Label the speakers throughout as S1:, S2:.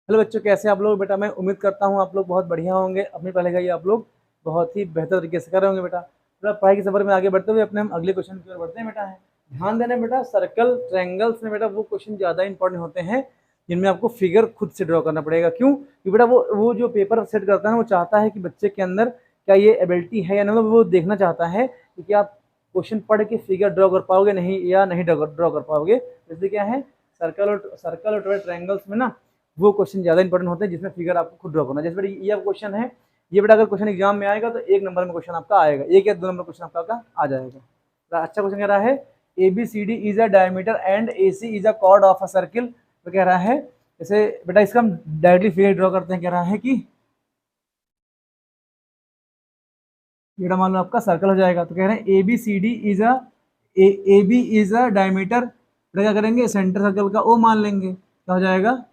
S1: Hello बच्चों, कैसे आप लोग? बेटा मैं उम्मीद करता हूँ आप लोग बहुत बढ़िया होंगे। अपनी पढ़ाई का ये आप लोग बहुत ही बेहतर तरीके से कर रहे होंगे। बेटा पढ़ाई के सफर में आगे बढ़ते हुए अपने हम अगले क्वेश्चन की ओर बढ़ते हैं। बेटा है ध्यान देना बेटा, सर्कल ट्रायंगल्स में बेटा वो क्वेश्चन ज़्यादा इंपॉर्टेंट होते हैं जिनमें आपको फिगर खुद से ड्रॉ करना पड़ेगा। क्यों? क्योंकि बेटा वो जो पेपर सेट करता है वो चाहता है कि बच्चे के अंदर क्या ये एबिलिटी है या नहीं, मतलब वो देखना चाहता है कि क्या आप क्वेश्चन पढ़ के फिगर ड्रॉ कर पाओगे नहीं या नहीं ड्रॉ कर पाओगे। जैसे क्या है, सर्कल और ट्रायंगल्स में ना वो क्वेश्चन ज्यादा इंपॉर्टेंट होते हैं जिसमें फिगर आपको खुद ड्रॉ करना है। जैसे ये क्वेश्चन है, ये बेटा अगर क्वेश्चन एग्जाम में आएगा तो 1 नंबर में क्वेश्चन आपका आएगा, 1 या 2 नंबर क्वेश्चन आपका आ जाएगा। अच्छा क्वेश्चन कह रहा है ABCD is a diameter and AC is a cord of a circle. तो कह रहा है जैसे बेटा इसका हम डायरेक्टली फिगर ड्रॉ करते हैं। कह रहा है कि बेटा मान लो आपका सर्कल हो जाएगा, तो कह रहे हैं ABCD is a AB is a diameter. बेटा क्या करेंगे, सेंटर सर्कल का O मान लेंगे, क्या हो जाएगा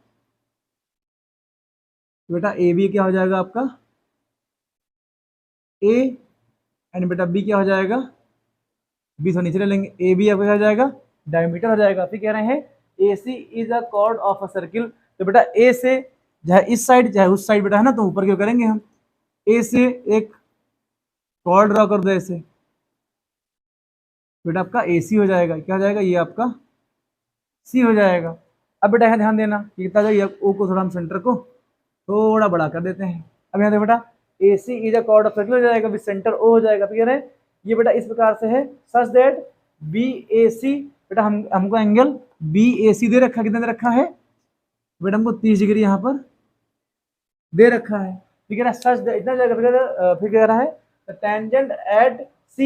S1: बेटा AB क्या हो जाएगा आपका A, एंड बेटा B क्या हो जाएगा B से नीचे ले लेंगे, AB आपका क्या हो जाएगा डायमीटर हो जाएगा। फिर कह रहे हैं AC is a cord of a circle. तो बेटा A से चाहे इस साइड चाहे उस साइड बेटा है ना, तो ऊपर क्यों करेंगे हम, A से एक कॉर्ड ड्रॉ कर दो ऐसे, बेटा आपका AC हो जाएगा। क्या हो जाएगा, ये आपका C हो जाएगा। अब बेटा यहाँ ध्यान देना, ये कितना जाएगा O को थोड़ा हम सेंटर को थोड़ा बड़ा कर देते हैं। अब यहाँ देखो बेटा AC is a cord of circle हो जाएगा, विद सेंटर O हो जाएगा। फिर कह रहे हैं ये बेटा इस प्रकार से है, सच दैट BAC, बेटा हमको एंगल BAC दे रखा है। कितना दे रखा है बेटा, हमको 30 डिग्री यहाँ पर दे रखा है। फिर कह रहा है सच इतना जाएगा। फिर कह रहा है tangent at C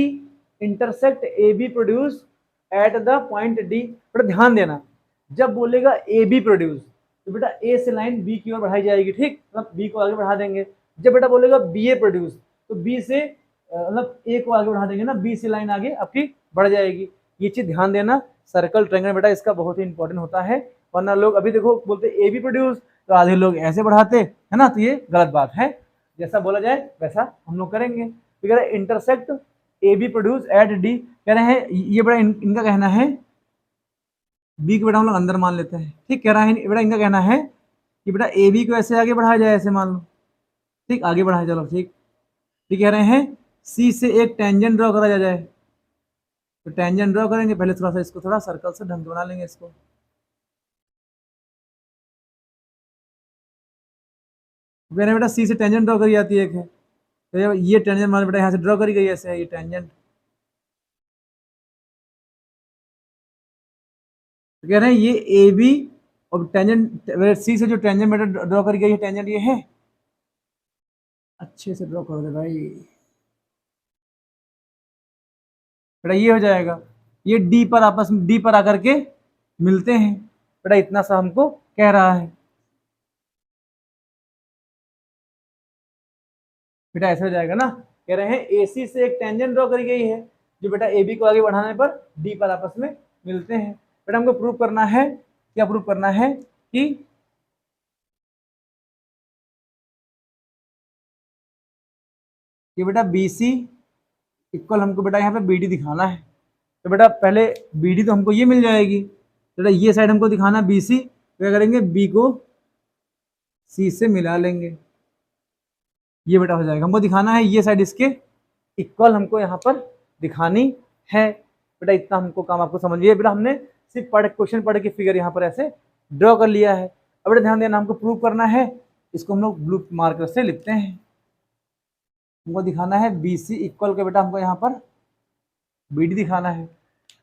S1: intersect AB produce at the point D। बेटा ध्यान देना, जब बोलेगा AB प्रोड्यूस तो बेटा A से लाइन B की ओर बढ़ाई जाएगी, ठीक, मतलब B को आगे बढ़ा देंगे। जब बेटा बोलेगा BA प्रोड्यूस तो B से मतलब A को आगे बढ़ा देंगे ना, B से लाइन आगे आपकी बढ़ जाएगी। ये चीज ध्यान देना, सर्कल ट्रायंगल बेटा इसका बहुत ही इंपॉर्टेंट होता है। वरना लोग अभी देखो बोलते AB प्रोड्यूस तो आधे लोग ऐसे बढ़ाते है ना, तो ये गलत बात है। जैसा बोला जाए वैसा हम लोग करेंगे। तो कह रहे हैं intersect AB produce at D। कह रहे हैं ये बड़ा इनका कहना है, बी को बेटा हम लोग अंदर मान लेते हैं, ठीक। कह रहा है बेटा इनका कहना है कि बेटा ए बी को ऐसे आगे बढ़ाया जाए, ऐसे मान लो, ठीक, आगे बढ़ाया, चलो ठीक। ठीक कह रहे हैं सी से एक टेंजेंट ड्रॉ करा जाए, तो टेंजेंट ड्रॉ करेंगे। पहले थोड़ा सा इसको थोड़ा सर्कल से ढंग से बना लेंगे इसको। कह रहे हैं बेटा सी से टेंजेंट ड्रॉ करी जाती है एक है, तो ये टेंजेंट मान बेटा यहाँ से ड्रॉ करी गई ऐसे है ये टेंजेंट। तो कह रहे हैं ये ए बी और टेंजेंट सी से जो टेंजेंट बेटा ड्रॉ करी गई है टेंजेंट ये है, अच्छे से ड्रॉ कर दे भाई बेटा, ये हो जाएगा। ये डी पर आपस में डी पर आकर के मिलते हैं बेटा, इतना सा हमको कह रहा है बेटा, ऐसे हो जाएगा ना। कह रहे हैं एसी से एक टेंजेंट ड्रॉ करी गई है जो बेटा ए बी को आगे बढ़ाने पर डी पर आपस में मिलते हैं। बेटा हमको प्रूव करना है, क्या प्रूव करना है कि बेटा बी सी इक्वल हमको बेटा यहाँ पे बी डी दिखाना है। तो बेटा पहले बी डी तो हमको ये मिल जाएगी, बेटा ये साइड हमको दिखाना है बी सी, तो क्या करेंगे बी को सी से मिला लेंगे, ये बेटा हो जाएगा। हमको दिखाना है ये साइड इसके इक्वल हमको यहाँ पर दिखानी है। बेटा इतना हमको काम आपको समझिए। बेटा हमने सिर्फ क्वेश्चन पढ़ के फिगर यहाँ पर ऐसे ड्रॉ कर लिया है। अब बेटा ध्यान देना, हमको प्रूव करना है, इसको हम लोग ब्लू मार्कर से लिखते हैं। हमको दिखाना है बी सी इक्वल के बेटा हमको यहाँ पर बी डी दिखाना है।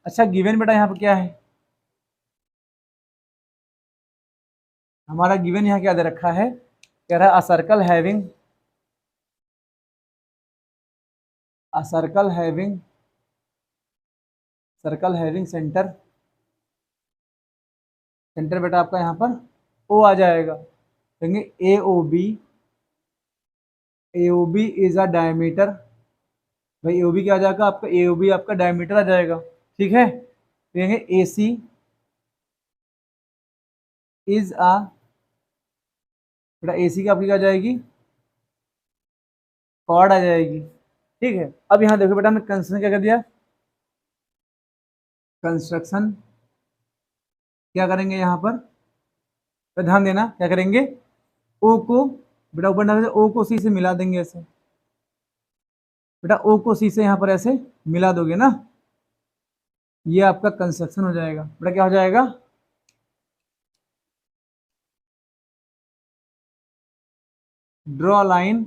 S1: अच्छा गिवन बेटा यहाँ पर क्या है, हमारा गिवन यहाँ क्या दे रखा है, कह रहा है अ सर्कल हैविंग सेंटर बेटा आपका यहाँ पर ओ आ जाएगा। कहेंगे A O B is a diameter. भाई ए ओ बी क्या आ जाएगा आपका, ए ओ बी आपका डायमीटर आ जाएगा, ठीक है। कहेंगे ए सी इज अ, बेटा ए सी की आपकी क्या आ जाएगी, कॉर्ड आ जाएगी, ठीक है। अब यहाँ देखो बेटा हमने कंस्ट्रक्शन क्या कर दिया, कंस्ट्रक्शन क्या करेंगे यहाँ पर, तो ध्यान देना क्या करेंगे, ओ को बेटा ऊपर ना ओ को सी से मिला देंगे ऐसे, बेटा ओ को सी से यहाँ पर ऐसे मिला दोगे ना, ये आपका कंस्ट्रक्शन हो जाएगा। बेटा क्या हो जाएगा, ड्रॉ लाइन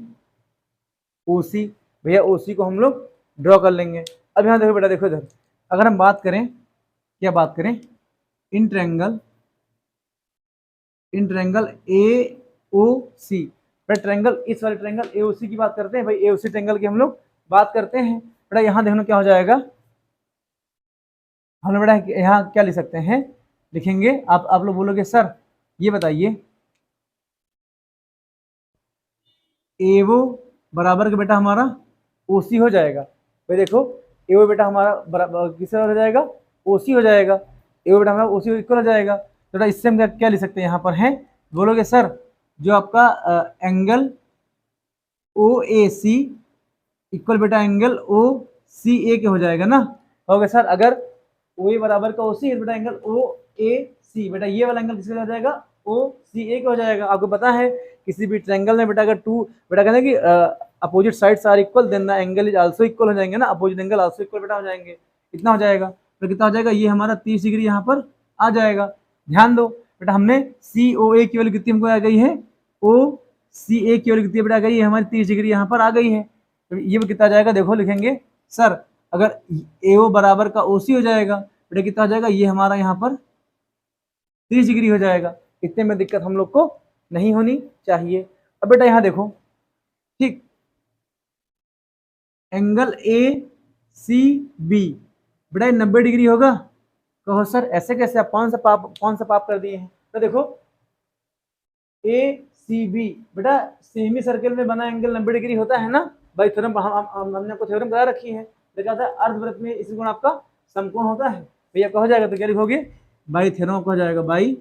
S1: ओसी। भैया ओसी को हम लोग ड्रॉ कर लेंगे। अब यहाँ देखो बेटा, देखो इधर अगर हम बात करें, क्या बात करें, in triangle, in triangle A ओ सी, बेटा ट्रायंगल, इस वाले ट्रायंगल ए ओ सी की बात करते हैं भाई, ए ओ सी ट्रायंगल की हम लोग बात करते हैं। बेटा यहाँ देखना क्या हो जाएगा, हम लोग बेटा यहाँ क्या लिख सकते हैं, लिखेंगे, आप लोग बोलोगे सर ये बताइए, एवो बराबर का बेटा हमारा ओसी हो जाएगा। भाई देखो एवो बेटा हमारा बराबर किससे हो जाएगा, ओसी हो जाएगा। एवो बेटा हमारा ओसी इक्वल हो जाएगा। तो बेटा इससे हम क्या लिख सकते हैं, यहाँ पर है, बोलोगे सर जो आपका एंगल ओ ए सी इक्वल बेटा एंगल ओ सी ए के हो जाएगा ना। हो गया सर, अगर ओ ए बराबर का ओ सी बेटा एंगल ओ ए सी, बेटा ये वाला एंगल किसका हो जाएगा, ओ सी ए का हो जाएगा। आपको पता है किसी भी ट्रायंगल में बेटा अगर टू, बेटा कहते हैं कि opposite sides are equal then the angle is also equal हो जाएंगे ना, अपोजिट एंगल आल्सो इक्वल बेटा हो जाएंगे। इतना हो जाएगा, तो कितना हो जाएगा, ये हमारा 30 डिग्री यहाँ पर आ जाएगा। ध्यान दो बेटा, हमने सी ओ ए की वैल्यू कितनी हमको आ गई है, ओ सी ए की वैल्यू कितनी बेटा आ गई है, हमारी 30 डिग्री यहाँ पर आ गई है। तो ये कितना आ जाएगा, देखो लिखेंगे सर, अगर ए ओ बराबर का ओ सी हो जाएगा बेटा कितना हो जाएगा, ये हमारा यहाँ पर 30 डिग्री हो जाएगा। इतने में दिक्कत हम लोग को नहीं होनी चाहिए। अब बेटा यहाँ देखो, ठीक, एंगल ए सी बी बेटा 90 डिग्री होगा। कहो सर ऐसे कैसे, आप कौन सा पाप कर दिए हैं। तो देखो ए सी बी बेटा सेमी सर्कल में बना एंगल 90 डिग्री होता है ना भाई, थ्योरम हमने आपको थ्योरम बता रखी है, देखा था अर्धवृत्त में इसी गुण आपका समकोण होता है। भैया आपका हो जाएगा, तो क्या लिखोगे, बाई थ्योरम आपका हो जाएगा, बाई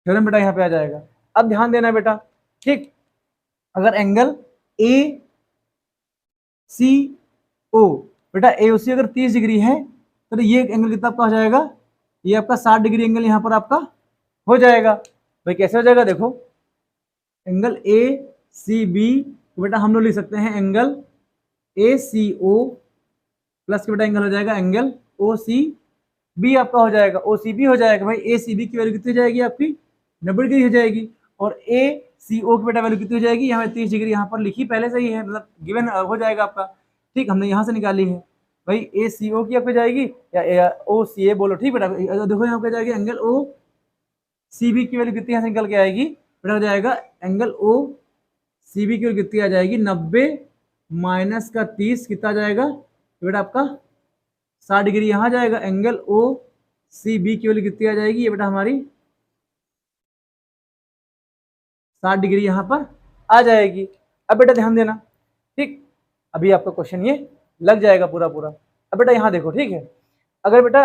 S1: थ्योरम बेटा यहाँ पे आ जाएगा। अब ध्यान देना बेटा, ठीक, अगर एंगल ए सी ओ बेटा ए ओ सी अगर 30 डिग्री है तो ये एंगल कितना आपका हो जाएगा, ये आपका 60 डिग्री एंगल यहाँ पर आपका हो जाएगा। भाई कैसे हो जाएगा, देखो एंगल ए सी बी बेटा हम लोग लिख सकते हैं angle A C O plus बेटा एंगल हो जाएगा एंगल ओ सी बी आपका हो जाएगा, ओ सी बी हो जाएगा। भाई ए सी बी की वैल्यू कितनी हो जाएगी आपकी, 90 डिग्री हो जाएगी। और ए सी ओ की बेटा वैल्यू कितनी हो जाएगी, यहाँ 30 डिग्री यहाँ पर लिखी पहले से ही है, मतलब गिवन हो जाएगा आपका, ठीक, हमने यहाँ से निकाली है। भाई ए सी ओ की आपको जाएगी या ओ सी ए बोलो, ठीक बेटा, देखो यहाँ पे जाएगी एंगल ओ सी बी की वैल्यू कितनी यहाँ से निकल के आएगी बेटा, हो जाएगा एंगल ओ सी बी की वैल्यू कितनी आ जाएगी, 90 माइनस का 30 कितना आ जाएगा बेटा आपका 60 डिग्री यहाँ जाएगा। एंगल ओ सी बी की वैल्यू कितनी आ जाएगी, ये बेटा हमारी 60 डिग्री यहाँ पर आ जाएगी। अब बेटा ध्यान देना, ठीक, अभी आपका क्वेश्चन ये लग जाएगा पूरा पूरा। अब बेटा यहाँ देखो, ठीक है, अगर बेटा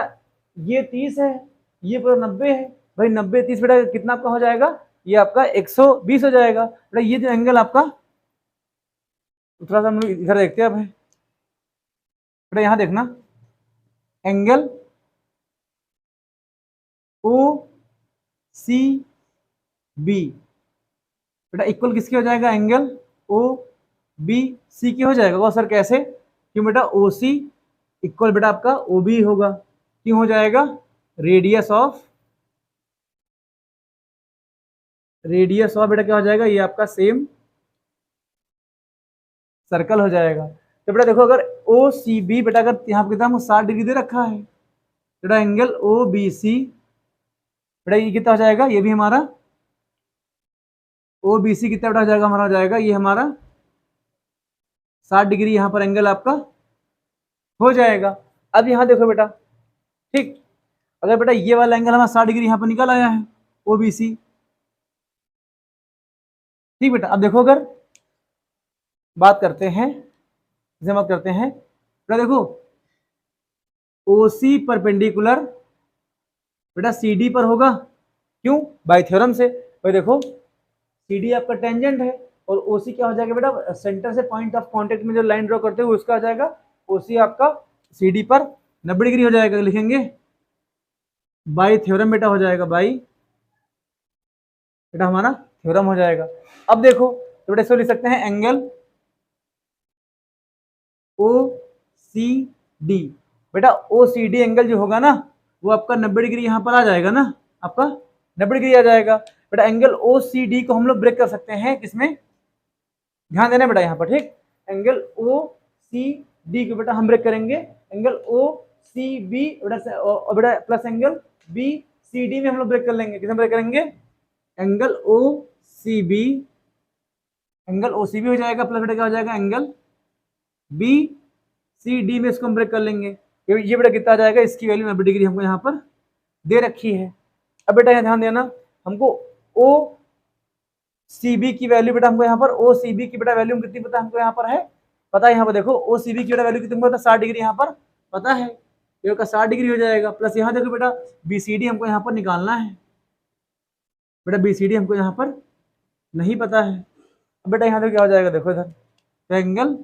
S1: ये 30 है, ये पूरा 90 है, भाई 90 30 बेटा कितना आपका हो जाएगा, ये आपका 120 हो जाएगा। बेटा ये जो एंगल आपका, थोड़ा सा हम लोग इधर देखते हैं, अब बेटा यहाँ देखना एंगल ओ सी बी बेटा इक्वल किसके हो जाएगा, एंगल ओ बी सी की हो जाएगा। वो सर कैसे, क्यों बेटा ओ सी इक्वल बेटा आपका ओ बी होगा, क्यों हो जाएगा, रेडियस ऑफ बेटा क्या हो जाएगा, ये आपका सेम सर्कल हो जाएगा। तो बेटा देखो अगर ओ सी बी बेटा अगर यहाँ पे कितना 60 डिग्री दे रखा है, बेटा एंगल ओ बी सी बेटा ये कितना हो जाएगा, ये भी हमारा ओ बी सी कितना बेटा हो जाएगा, हमारा हो जाएगा ये हमारा 60 डिग्री यहाँ पर एंगल आपका हो जाएगा। अब यहाँ देखो बेटा, ठीक, अगर बेटा ये वाला एंगल हमारा 60 डिग्री यहाँ पर निकल आया है ओ बी सी, ठीक बेटा। अब देखो अगर बात करते हैं, जैसे बात करते हैं बेटा, देखो ओ सी परपेंडिकुलर बेटा सी डी पर होगा, क्यों, बाय थ्योरम से। भाई देखो सी डी आपका टेंजेंट है और ओ सी क्या हो जाएगा बेटा, सेंटर से पॉइंट ऑफ कॉन्टेक्ट में जो लाइन ड्रॉ करते हो उसका आ जाएगा, ओ सी आपका सी डी पर 90 डिग्री हो जाएगा। लिखेंगे बाई थ्योरम बेटा हो जाएगा, बाई बेटा हमारा थ्योरम हो जाएगा। अब देखो तो बेटा इसको लिख सकते हैं एंगल ओ सी डी। बेटा ओ सी डी एंगल जो होगा ना वो आपका 90 डिग्री यहाँ पर आ जाएगा ना, आपका 90 डिग्री आ जाएगा। बेटा एंगल ओ सी डी को हम लोग ब्रेक कर सकते हैं किसमें, ध्यान देना बेटा यहाँ पर, ठीक। एंगल ओ सी डी को बेटा हम ब्रेक करेंगे एंगल ओ सी बी बेटा plus angle B C D में हम लोग ब्रेक कर लेंगे। किसमें ब्रेक करेंगे, angle O C B, angle O C B हो जाएगा प्लस बेटा क्या हो जाएगा एंगल बी सी डी में इसको हम ब्रेक कर लेंगे। ये बेटा कितना आ जाएगा, इसकी वैल्यू 90 डिग्री हमको यहाँ पर दे रखी है। अब बेटा यहाँ ध्यान देना, हमको ओ सी बी की वैल्यू बेटा हमको यहाँ पर ओ सी बी की बेटा वैल्यू कितनी पता हमको यहाँ पर है, पता है यहाँ पर देखो ओ सी बी की बेटा वैल्यू कितनी पता, 60 डिग्री यहाँ पर पता है, ये का 60 डिग्री हो जाएगा। प्लस यहाँ देखो बेटा बी सी डी हमको यहाँ पर निकालना है, बेटा बी सी डी हमको यहाँ पर नहीं पता है। अब बेटा यहाँ देखो क्या हो जाएगा, देखो इधर तो एंगल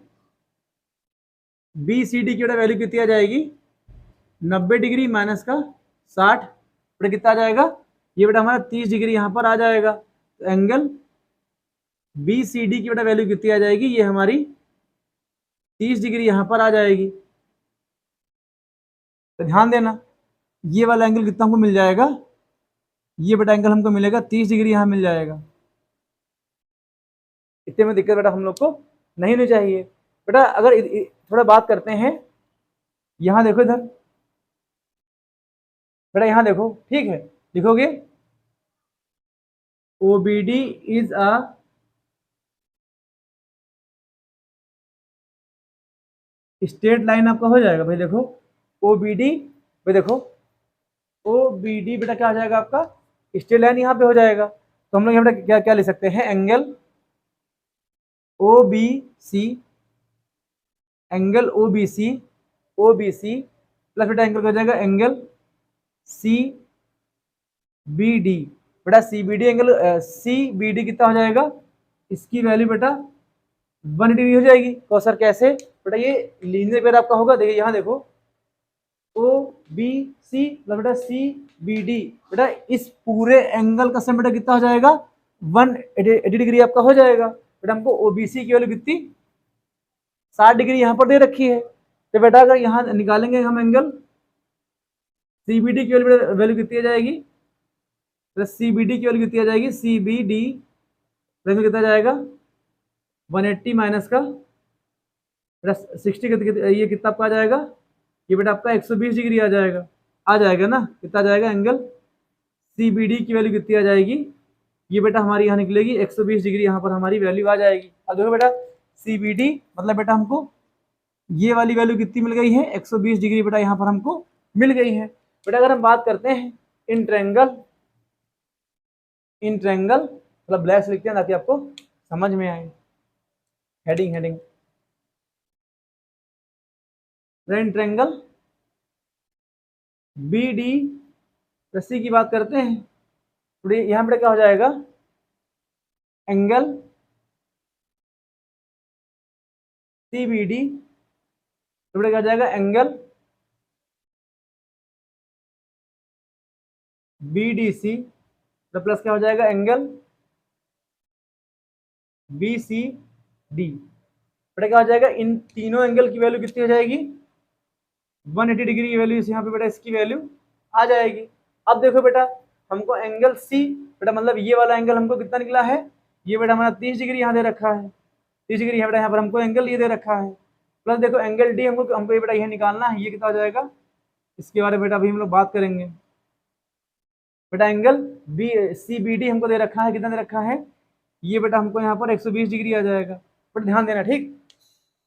S1: बी सी डी की बेटा वैल्यू कितनी आ जाएगी, 90 डिग्री माइनस का 60, बेटा कितना आ जाएगा, ये बेटा हमारा 30 डिग्री यहाँ पर आ जाएगा। तो एंगल बी सी डी की बेटा वैल्यू कितनी आ जाएगी, ये हमारी 30 डिग्री यहाँ पर आ जाएगी। तो ध्यान देना ये वाला एंगल कितना हमको मिल जाएगा, ये बेटा एंगल हमको मिलेगा 30 डिग्री यहाँ मिल जाएगा। इतने में दिक्कत बेटा हम लोग को नहीं होनी चाहिए। बेटा अगर थोड़ा बात करते हैं, यहाँ देखो इधर बेटा, यहाँ देखो ठीक है, लिखोगे OBD is a straight line आपका हो जाएगा भाई। देखो OBD भाई, देखो OBD बेटा क्या आ जाएगा आपका स्ट्रेट लाइन यहाँ पे हो जाएगा। तो हम लोग यहाँ बेटा क्या क्या लिख सकते हैं, angle OBC, angle OBC plus बेटा एंगल हो जाएगा एंगल CBD। बेटा CBD एंगल CBD कितना हो जाएगा, इसकी वैल्यू बेटा 180 डिग्री हो जाएगी। तो सर कैसे, बेटा ये लीनियर पेयर आपका होगा, देखिए यहाँ देखो OBC प्लस बेटा CBD, बेटा इस पूरे एंगल का सम बेटा कितना हो जाएगा 180 डिग्री आपका हो जाएगा। बेटा हमको OBC की वैल्यू कितनी 60 डिग्री यहाँ पर दे रखी है। तो बेटा अगर यहाँ निकालेंगे हम एंगल CBD की वैल्यू कितनी आ जाएगी, CBD की वैल्यू कितनी आ जाएगी, CBD वैल्यू कितना जाएगा 180 माइनस का 60 ये कितना आपका आ जाएगा, ये बेटा आपका 120 डिग्री आ जाएगा ना, कितना आ जाएगा एंगल CBD की वैल्यू कितनी आ जाएगी, ये बेटा हमारी यहाँ निकलेगी 120 डिग्री यहाँ पर हमारी वैल्यू आ जाएगी। अब देखो बेटा CBD मतलब बेटा हमको ये वाली वैल्यू कितनी मिल गई है, 120 डिग्री बेटा यहाँ पर हमको मिल गई है। बेटा अगर हम बात करते हैं इन ट्रायंगल मतलब ब्लैक लिखते हैं ताकि आपको समझ में आए, हेडिंग इन ट्रायंगल BDC की बात करते हैं तो यहाँ पे क्या हो जाएगा, एंगल CBD तो बेटा क्या हो जाएगा एंगल BDC तो प्लस क्या हो जाएगा एंगल BCD। बेटा क्या हो जाएगा, इन तीनों एंगल की वैल्यू कितनी हो जाएगी 180 डिग्री की वैल्यू यहाँ पे बेटा इसकी वैल्यू आ जाएगी। अब देखो बेटा हमको एंगल C बेटा मतलब ये वाला एंगल हमको कितना निकला है, ये बेटा हमारा 30 डिग्री यहाँ दे रखा है, 30 डिग्री बेटा यहाँ पर हमको एंगल ये दे रखा है। प्लस देखो एंगल D हमको ये बेटा यह निकालना है, ये कितना हो जाएगा, इसके बारे में बेटा अभी हम लोग बात करेंगे। बेटा एंगल CBD हमको दे रखा है, कितना दे रखा है, ये बेटा हमको यहाँ पर 120 डिग्री आ जाएगा। बेटा ध्यान देना ठीक,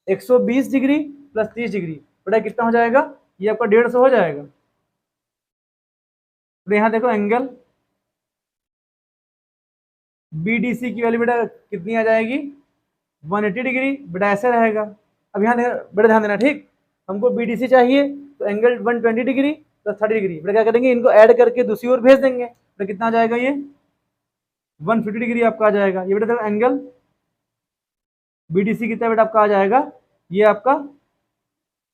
S1: 120 डिग्री प्लस 30 डिग्री बेटा कितना हो जाएगा, ये आपका 150 हो जाएगा। तो यहाँ देखो एंगल BDC की वैल्यू बेटा कितनी आ जाएगी 180 डिग्री बेटा ऐसे रहेगा। अब यहाँ बेटा ध्यान देना ठीक, हमको BDC चाहिए तो एंगल 120 डिग्री प्लस 30 डिग्री बेटा क्या करेंगे, इनको ऐड करके दूसरी ओर भेज देंगे। बेटा कितना आ जाएगा, ये 150 डिग्री आपका आ जाएगा। ये बेटा देखो एंगल BDC कितना बेटा आपका आ जाएगा, ये आपका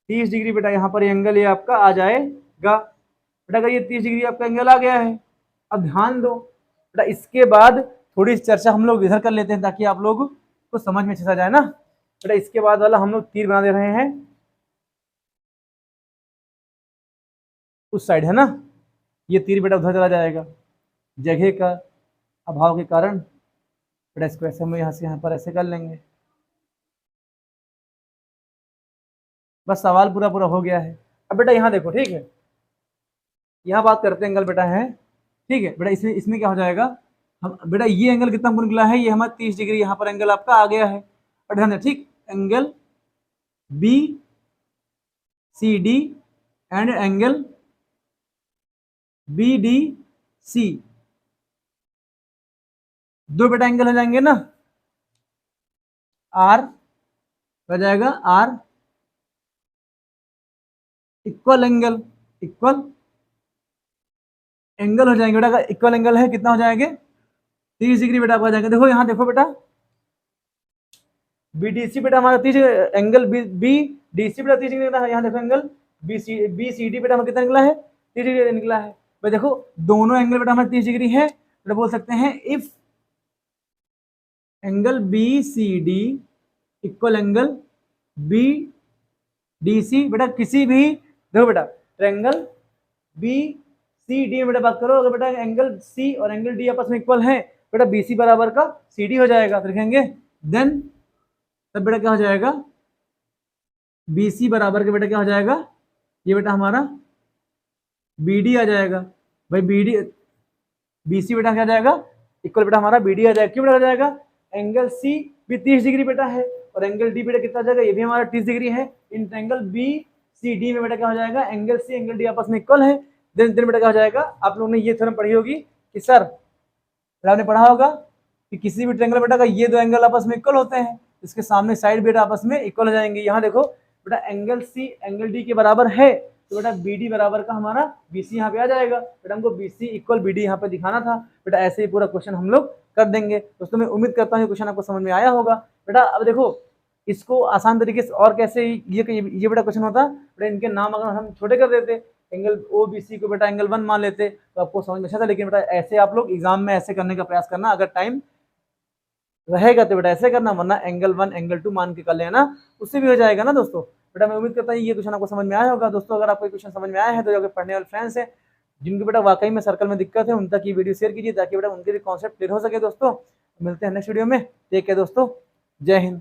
S1: 30 डिग्री बेटा यहाँ पर एंगल ये आपका आ जाएगा। बेटा अगर ये 30 डिग्री आपका एंगल आ गया है, अब ध्यान दो बेटा, इसके बाद थोड़ी चर्चा हम लोग इधर कर लेते हैं ताकि आप लोग को समझ में अच्छे से आ जाए ना। बेटा इसके बाद वाला हम लोग तीर बना दे रहे हैं उस साइड, है ना। ये तीर बेटा उधर चला जाएगा, जगह का अभाव के कारण बेटा इसको ऐसे हम यहाँ से यहाँ पर ऐसे कर लेंगे। बस सवाल पूरा पूरा हो गया है। अब बेटा यहाँ देखो, ठीक है, यहाँ बात करते हैं एंगल बेटा है, ठीक है बेटा। इसमें इसमें क्या हो जाएगा, हम बेटा ये एंगल कितना हमको निकला है, ये हमारा 30 डिग्री यहाँ पर एंगल आपका आ गया है। और ध्यान दें, ठीक, angle B C D and angle B D C, दो बेटा एंगल हो जाएंगे ना, आर हो जाएगा, are equal angle, equal angle हो जाएंगे बेटा। अगर इक्वल एंगल है कितना हो जाएंगे, 30 डिग्री बेटा आपका जाएंगे। देखो यहाँ देखो बेटा, बीडीसी बेटा हमारा 30 एंगल बी डी सी बेटा 30 डिग्री निकला है। यहाँ देखो एंगल बी सी डी बेटा हमारा कितना निकला है, 30 डिग्री निकला है। भाई देखो दोनों एंगल बेटा हमारे 30 डिग्री है, बेटा बोल सकते हैं if angle B C D equal angle B D C, बेटा किसी भी देखो बेटा ट्रायंगल बी सी डी में बेटा बात करो, अगर बेटा एंगल सी और एंगल डी आपस में इक्वल है, बेटा बी सी बराबर का सी डी हो जाएगा। तो लिखेंगे देन, तब बेटा क्या हो जाएगा, बी सी बराबर के बेटा क्या हो जाएगा, ये बेटा हमारा बी डी आ जाएगा। भाई बी डी बी सी बेटा क्या जाएगा, इक्वल बेटा हमारा बी डी आ जाएगा। क्यों बेटा आ जाएगा, एंगल सी भी 30 डिग्री बेटा है और एंगल डी बेटा कितना आ जाएगा, ये भी हमारा 30 डिग्री है। इन एंगल बी सी डी में बेटा क्या हो जाएगा, एंगल सी एंगल डी आपस में इक्वल है। देन बेटा क्या हो जाएगा, आप लोगों ने ये थ्योरम पढ़ी होगी कि सर, आपने पढ़ा होगा कि किसी भी ट्रायंगल बेटा का ये दो एंगल आपस में इक्वल होते हैं, इसके सामने साइड बेटा आपस में इक्वल हो जाएंगे। यहाँ देखो बेटा एंगल सी एंगल डी के बराबर है, तो बेटा बी डी बराबर का हमारा बी सी यहाँ पे आ जाएगा। बेटा हमको B C equal B D यहाँ पे दिखाना था। बेटा ऐसे ही पूरा क्वेश्चन हम लोग कर देंगे। दोस्तों मैं उम्मीद करता हूँ क्वेश्चन आपको समझ में आया होगा। बेटा अब देखो इसको आसान तरीके से और कैसे ये बेटा क्वेश्चन होता, बेटा इनके नाम अगर हम छोटे कर देते, एंगल ओ बी सी को बेटा एंगल 1 मान लेते तो आपको समझ में अच्छा था। लेकिन बेटा ऐसे आप लोग एग्जाम में ऐसे करने का प्रयास करना, अगर टाइम रहेगा तो बेटा ऐसे करना, वरना एंगल 1 एंगल 2 मान के कर लेना, उससे भी हो जाएगा ना दोस्तों। बेटा मैं उम्मीद करता हूँ ये क्वेश्चन आपको समझ में आया होगा। दोस्तों अगर आपको क्वेश्चन समझ में आया है तो जो पढ़ने वाले फ्रेंड्स हैं जिनके बेटा वाकई में सर्कल में दिक्कत है, उन तक ये वीडियो शेयर कीजिए ताकि बेटा उनके भी कॉन्सेप्ट क्लियर हो सके। दोस्तों मिलते हैं नेक्स्ट वीडियो में, टेक केयर दोस्तों, जय हिंद।